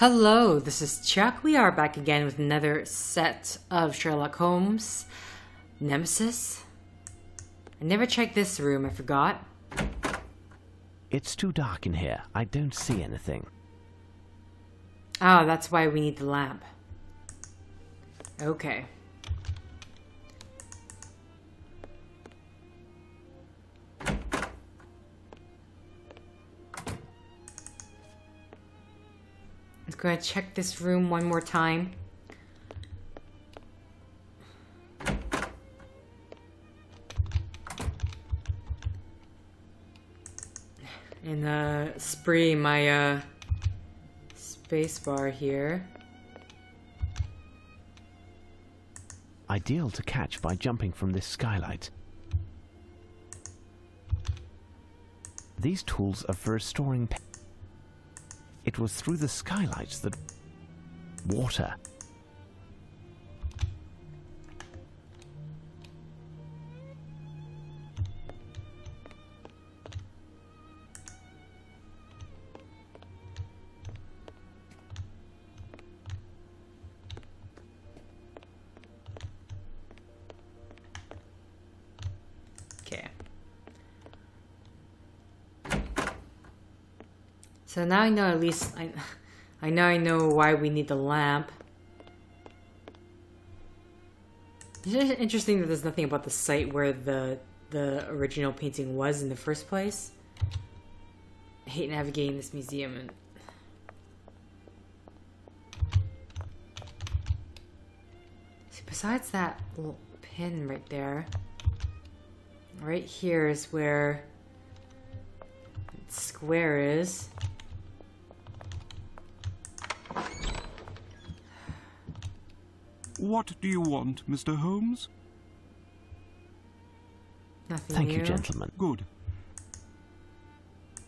Hello, this is Chiak. We are back again with another set of Sherlock Holmes. Nemesis? I never checked this room, I forgot. It's too dark in here. I don't see anything. Oh, that's why we need the lamp. Okay. I'm going to check this room one more time. And spree my space bar here. Ideal to catch by jumping from this skylight. These tools are for restoring. It was through the skylights that water. Okay. So now I know at least I know why we need the lamp. It's just interesting that there's nothing about the site where the original painting was in the first place. I hate navigating this museum and see, besides that little pin right there, right here is where the square is. What do you want, Mr. Holmes? Nothing Thank new. you, gentlemen. Good.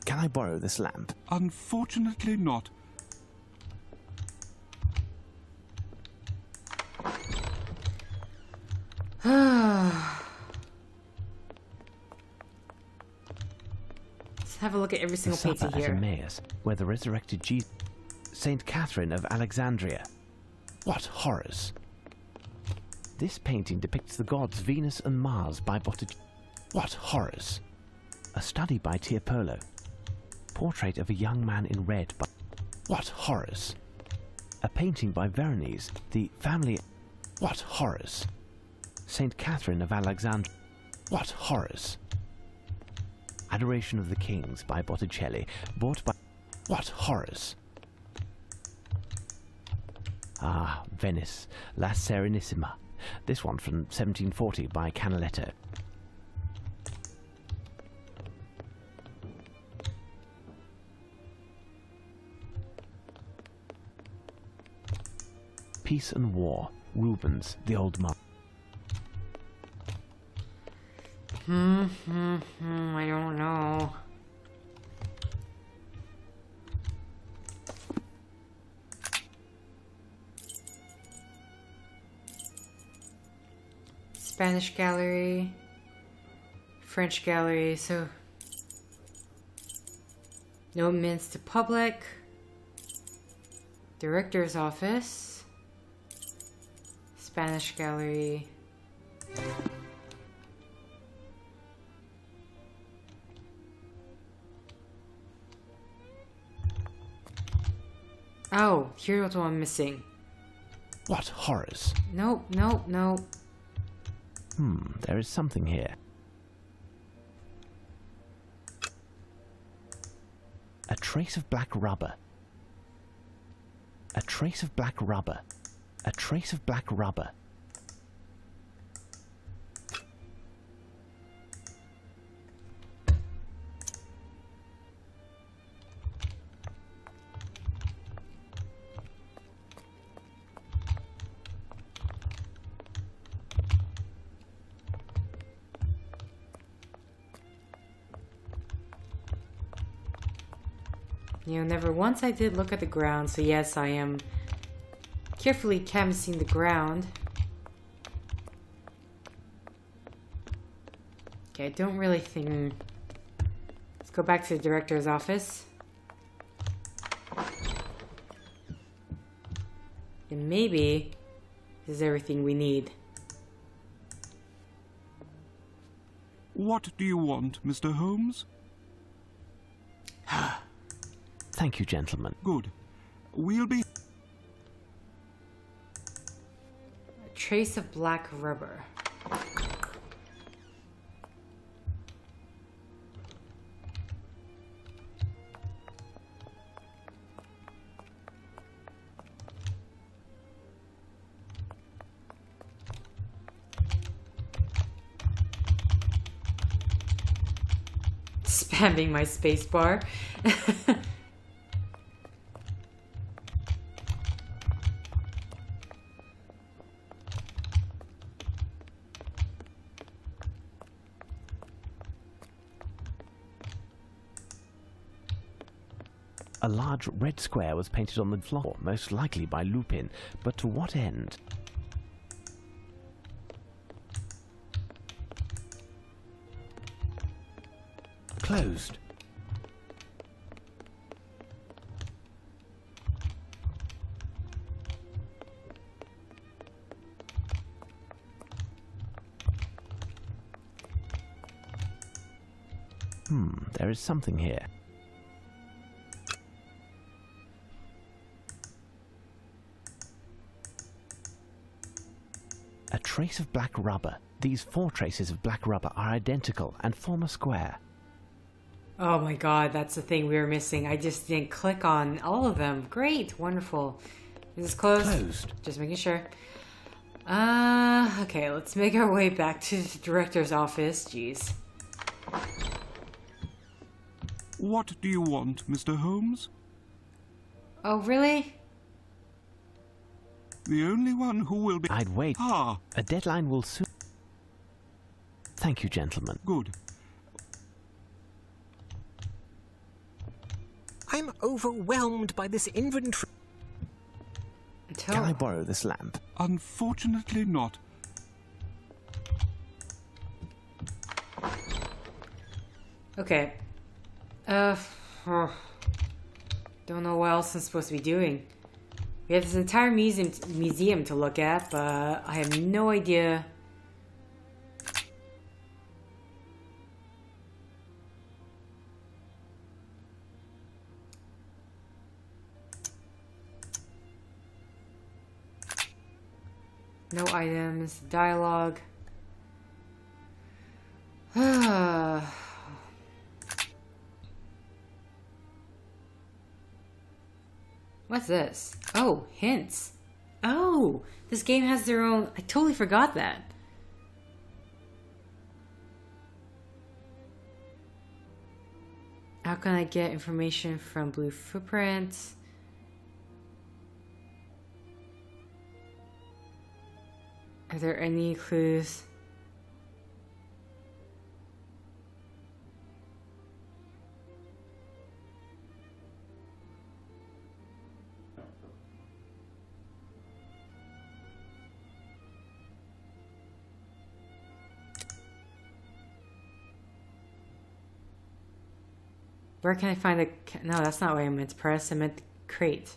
Can I borrow this lamp? Unfortunately not. Let's have a look at every The single supper painting at here. Emmaus, where the resurrected Jesus, Saint Catherine of Alexandria. What horrors! This painting depicts the gods Venus and Mars by Botticelli. What horrors! A study by Tiepolo. Portrait of a young man in red by... What horrors! A painting by Veronese, the family... What horrors! Saint Catherine of Alexandria. What horrors! Adoration of the Kings by Botticelli, bought by... What horrors! Ah, Venice, La Serenissima. This one from 1740 by Canaletto. Peace and War, Rubens, The Old Monk. I don't know. Spanish gallery, French gallery, so no mints to public, director's office, Spanish gallery. Oh, here's what I'm missing. What horrors! Nope, nope, nope. There is something here. A trace of black rubber. A trace of black rubber. A trace of black rubber. You know, never once I did look at the ground, so yes, I am carefully canvassing the ground. Okay, I don't really think... Let's go back to the director's office. And maybe this is everything we need. What do you want, Mr. Holmes? Thank you, gentlemen. Good. We'll be... A trace of black rubber. Spamming my spacebar. A large red square was painted on the floor, most likely by Lupin, but to what end? Closed. There is something here. A trace of black rubber. These 4 traces of black rubber are identical and form a square. Oh my god, that's the thing we were missing. I just didn't click on all of them. Great, wonderful. Is this closed? Closed. Just making sure. Okay, let's make our way back to the director's office. Jeez. What do you want, Mr. Holmes? Oh, really? The only one who will be... I'd wait. Ah, A deadline will soon... Thank you, gentlemen. good. I'm overwhelmed by this inventory. Can I borrow this lamp? Unfortunately not. Okay. Don't know what else I'm supposed to be doing. We have this entire museum to look at, but I have no idea. No items, dialogue. What's this? Oh, hints. Oh, this game has their own... I totally forgot that. How can I get information from blue footprints? Are there any clues? Where can I find the... No, that's not what I meant to press. I meant the crate.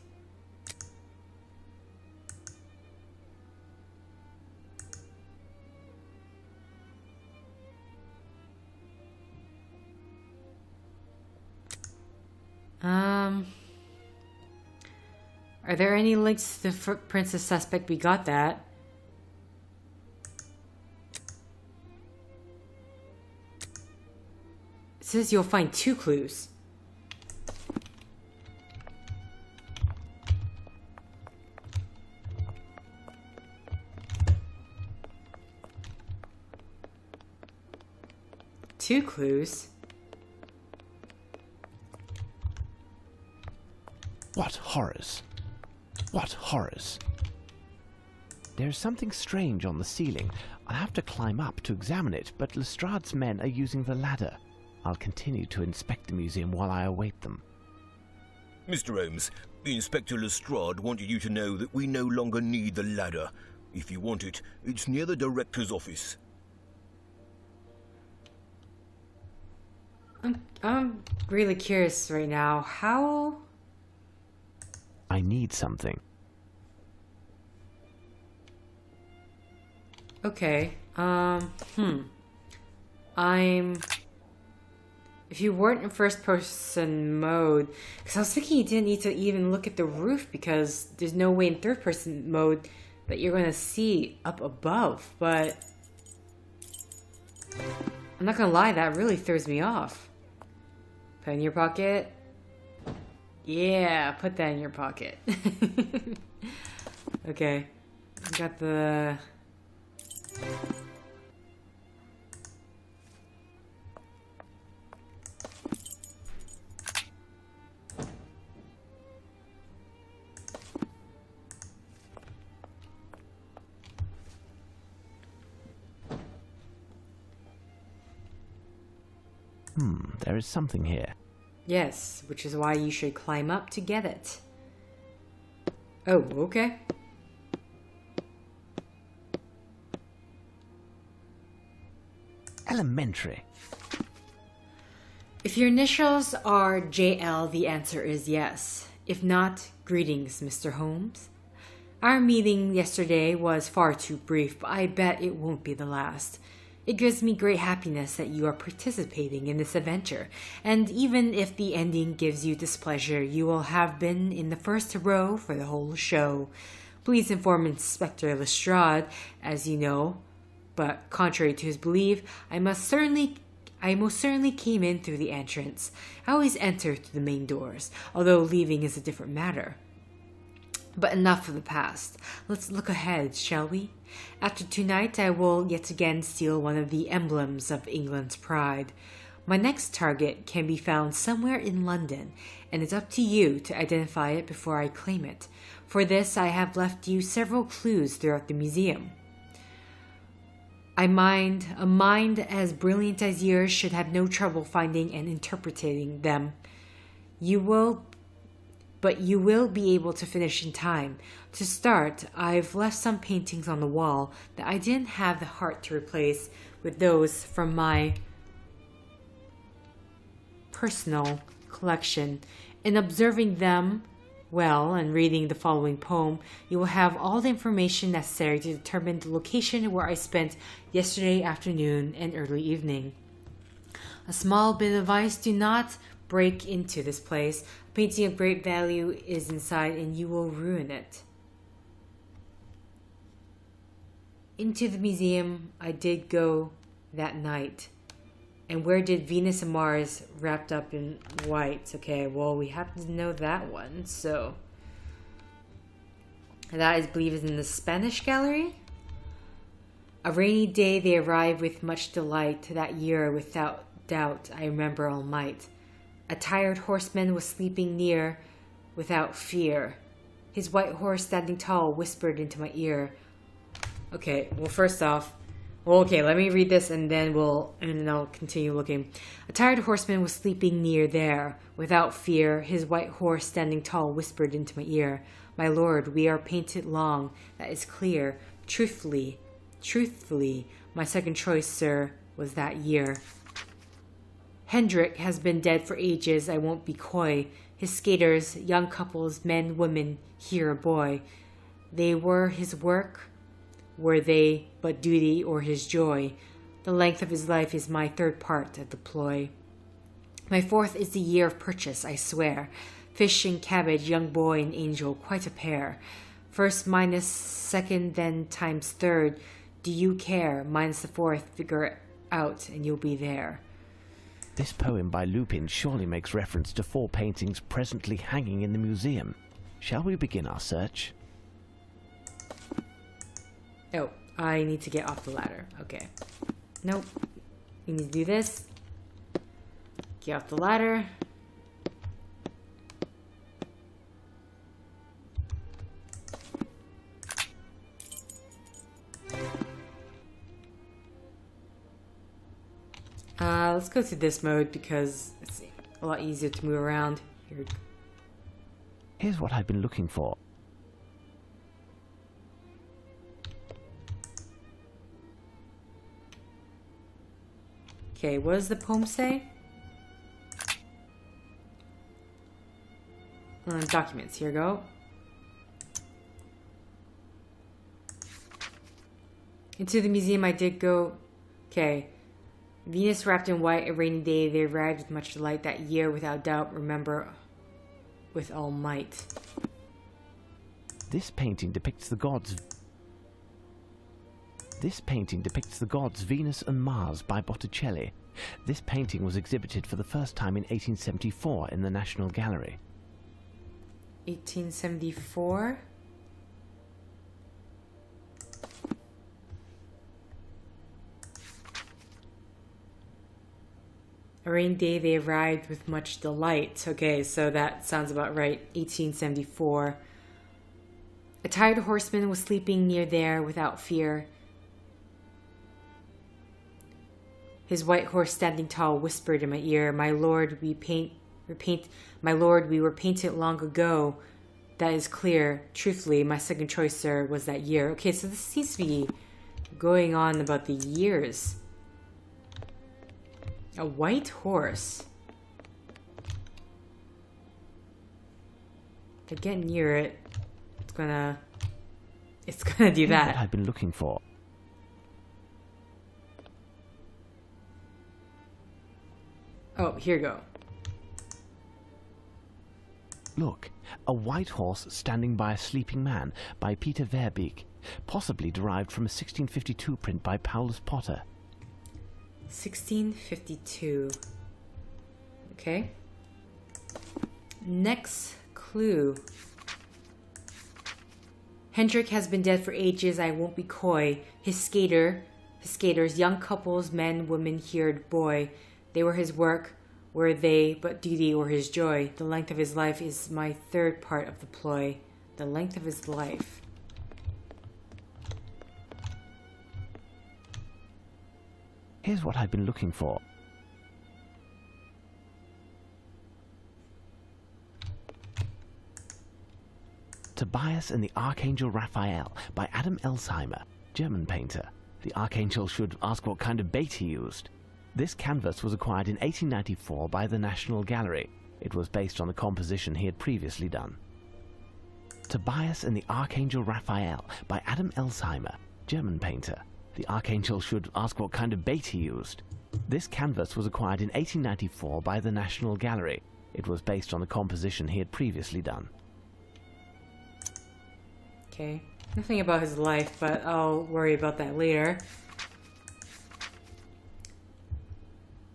Are there any links to the footprints of suspect? We got that. It says you'll find 2 clues. Two clues? What horrors? What horrors? There's something strange on the ceiling. I have to climb up to examine it, but Lestrade's men are using the ladder. I'll continue to inspect the museum while I await them. Mr. Holmes, Inspector Lestrade wanted you to know that we no longer need the ladder. If you want it, it's near the director's office. I'm really curious right now. How? I need something. Okay. If you weren't in first person mode, because I was thinking you didn't need to even look at the roof because there's no way in third person mode that you're going to see up above, but I'm not going to lie, that really throws me off. Put it in your pocket. Yeah, put that in your pocket. Okay. Got the... There is something here. Yes, which is why you should climb up to get it. Oh, okay. Elementary. If your initials are JL, the answer is yes. If not, greetings, Mr. Holmes. Our meeting yesterday was far too brief, but I bet it won't be the last. It gives me great happiness that you are participating in this adventure, and even if the ending gives you displeasure, you will have been in the first row for the whole show. Please inform Inspector Lestrade, as you know, but contrary to his belief, I most certainly came in through the entrance. I always enter through the main doors, although leaving is a different matter. But enough of the past. Let's look ahead, shall we? After tonight, I will yet again steal one of the emblems of England's pride. My next target can be found somewhere in London, and it's up to you to identify it before I claim it. For this, I have left you several clues throughout the museum. A mind as brilliant as yours should have no trouble finding and interpreting them. But you will be able to finish in time. To start, I've left some paintings on the wall that I didn't have the heart to replace with those from my personal collection. In observing them well and reading the following poem, you will have all the information necessary to determine the location where I spent yesterday afternoon and early evening. A small bit of advice: do not break into this place. A painting of great value is inside and you will ruin it. Into the museum I did go that night. And where did Venus and Mars wrapped up in white? Okay, well, we happen to know that one, so... that, I believe, is in the Spanish gallery. A rainy day they arrived with much delight. That year, without doubt, I remember all might. A tired horseman was sleeping near, without fear. His white horse, standing tall, whispered into my ear. Okay, well, first off... well, okay, let me read this and then I'll continue looking. A tired horseman was sleeping near there, without fear. His white horse, standing tall, whispered into my ear. My lord, we are painted long, that is clear. Truthfully, my second choice, sir, was that year. Hendrik has been dead for ages, I won't be coy. His skaters, young couples, men, women, here a boy. They were his work, were they but duty or his joy? The length of his life is my third part of the ploy. My fourth is the year of purchase, I swear. Fish and cabbage, young boy and angel, quite a pair. First minus second, then times third. Do you care? Minus the fourth, figure out and you'll be there. This poem by Lupin surely makes reference to 4 paintings presently hanging in the museum. Shall we begin our search? Oh, I need to get off the ladder. Okay. Nope. We need to do this. Get off the ladder. Let's go to this mode because it's a lot easier to move around. Here. Here's what I've been looking for. Okay, what does the poem say? Documents, here we go. Into the museum I did go. Okay. Venus wrapped in white, a rainy day, they arrived with much delight that year, without doubt, remember with all might. This painting depicts the gods. This painting depicts the gods Venus and Mars by Botticelli. This painting was exhibited for the first time in 1874 in the National Gallery. 1874? A rainy day they arrived with much delight. Okay, so that sounds about right. 1874. A tired horseman was sleeping near there without fear. His white horse standing tall whispered in my ear, "My lord, my lord, we were painted long ago." That is clear. Truthfully, my second choice, sir, was that year. Okay, so this seems to be going on about the years. A white horse. If I get near it, it's gonna do that. What I've been looking for. Oh, here you go. Look, a white horse standing by a sleeping man by Peter Verbeek, possibly derived from a 1652 print by Paulus Potter. 1652. Okay. Next clue. Hendrik has been dead for ages, I won't be coy. His skaters, young couples, men, women, haired boy. They were his work, were they but duty or his joy. The length of his life is my third part of the ploy. The length of his life. Here's what I've been looking for. Tobias and the Archangel Raphael by Adam Elsheimer, German painter. The Archangel should ask what kind of bait he used. This canvas was acquired in 1894 by the National Gallery. It was based on the composition he had previously done. Tobias and the Archangel Raphael by Adam Elsheimer, German painter. The Archangel should ask what kind of bait he used. This canvas was acquired in 1894 by the National Gallery. It was based on the composition he had previously done. Okay. Nothing about his life, but I'll worry about that later.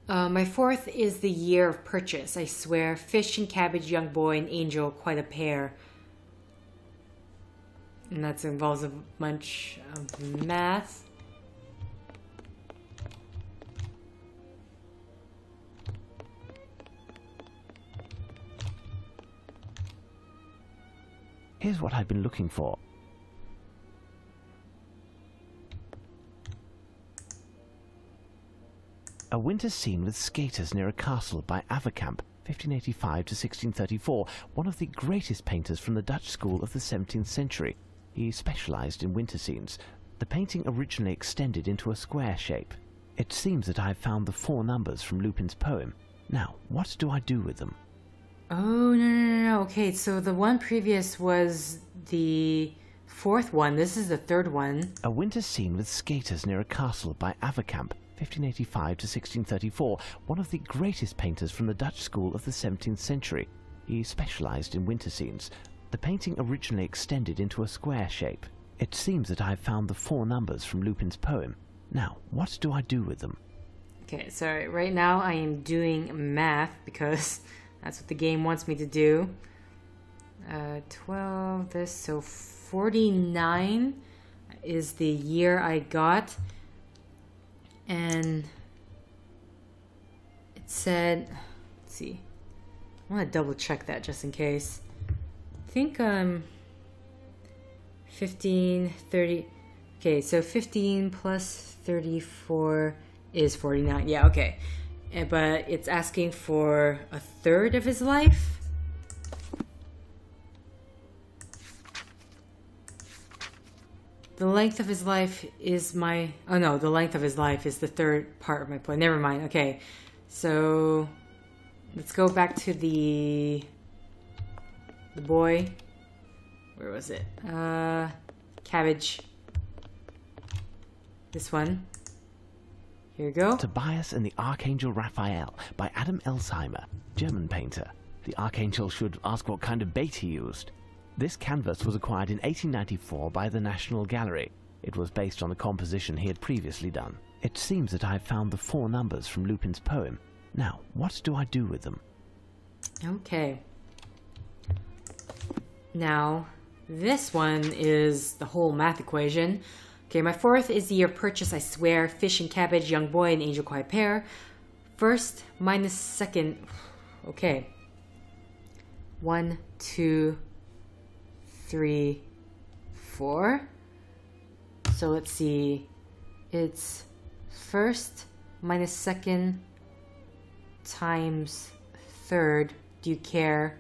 My fourth is the year of purchase, I swear. Fish and cabbage, young boy and angel, quite a pair. And that involves a bunch of math. Here's what I've been looking for. A winter scene with skaters near a castle by Averkamp, 1585 to 1634, one of the greatest painters from the Dutch school of the 17th century. He specialized in winter scenes. The painting originally extended into a square shape. It seems that I have found the 4 numbers from Lupin's poem. Now, what do I do with them? Oh, no. Okay, so the one previous was the 4th one. This is the 3rd one. A winter scene with skaters near a castle by Averkamp, 1585 to 1634, one of the greatest painters from the Dutch school of the 17th century. He specialized in winter scenes. The painting originally extended into a square shape. It seems that I have found the 4 numbers from Lupin's poem. Now, what do I do with them? Okay, so right now I am doing math because that's what the game wants me to do. 12, this, so 49 is the year I got. And it said, let's see, I want to double check that just in case. I think 15, 30, okay, so 15 plus 34 is 49, yeah, okay. But it's asking for a third of his life. The length of his life is my... Oh no, the length of his life is the 3rd part of my play. Never mind. Okay, so let's go back to the boy. Where was it? Cabbage. This one. Here you go. Tobias and the Archangel Raphael by Adam Elsheimer, German painter. The Archangel should ask what kind of bait he used. This canvas was acquired in 1894 by the National Gallery. It was based on a composition he had previously done. It seems that I have found the 4 numbers from Lupin's poem. Now, what do I do with them? Okay. Now, this one is the whole math equation. Okay, my 4th is the year of purchase, I swear. Fish and cabbage, young boy and angel quiet pear. 1st minus 2nd. Okay. 1, 2, 3, 4. So let's see. It's 1st minus 2nd times 3rd. Do you care?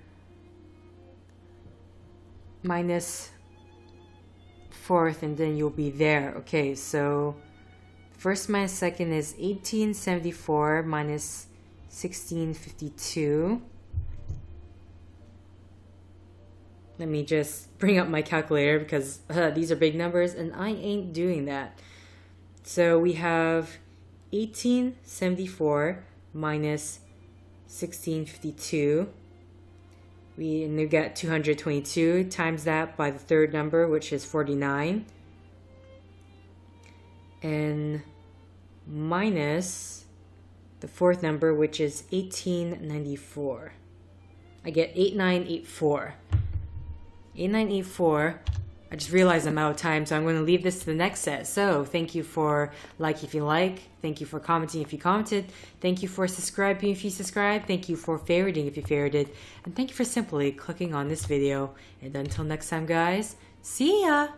Minus 4th, and then you'll be there. Okay, so 1st minus 2nd is 1874 minus 1652. Let me just bring up my calculator because these are big numbers and I ain't doing that. So we have 1874 minus 1652. We get 222, times that by the 3rd number, which is 49. And minus the 4th number, which is 1894. I get 8984. 8984. I just realized I'm out of time, so I'm going to leave this to the next set. So, thank you for liking if you like. Thank you for commenting if you commented. Thank you for subscribing if you subscribed. Thank you for favoriting if you favorited. And thank you for simply clicking on this video. And until next time, guys, see ya!